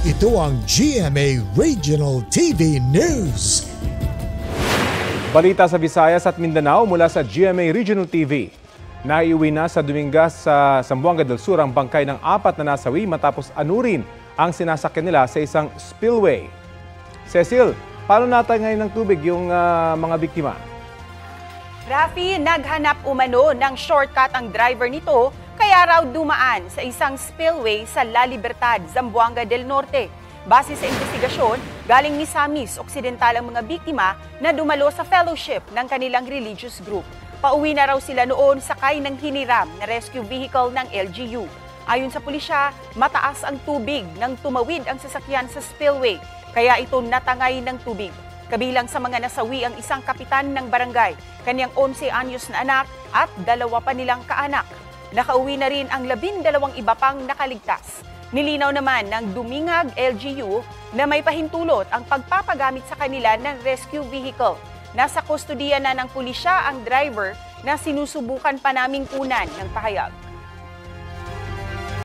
Ito ang GMA Regional TV News. Balita sa Visayas at Mindanao mula sa GMA Regional TV. Naiuwi na sa Dumingas sa Zamboanga del Sur ang bangkay ng 4 na nasawi matapos anurin ang sinasakyan nila sa isang spillway. Cecil, paano natangay ng tubig yung mga biktima? Rafi, naghanap umano ng shortcut ang driver nito kaya raw dumaan sa isang spillway sa La Libertad, Zamboanga del Norte. Base sa investigasyon, galing Misamis Occidental ang mga biktima na dumalo sa fellowship ng kanilang religious group. Pauwi na raw sila noon sakay ng hiniram na rescue vehicle ng LGU. Ayon sa pulisya, mataas ang tubig nang tumawid ang sasakyan sa spillway, kaya ito natangay ng tubig. Kabilang sa mga nasawi ang isang kapitan ng barangay, kanyang 11 anyos na anak at 2 pa nilang kaanak. Nakauwi na rin ang 12 iba pang nakaligtas. Nilinaw naman ng Dumingag LGU na may pahintulot ang pagpapagamit sa kanila ng rescue vehicle. Nasa kustudiya na ng pulisya ang driver na sinusubukan pa naming kunan ng pahayag.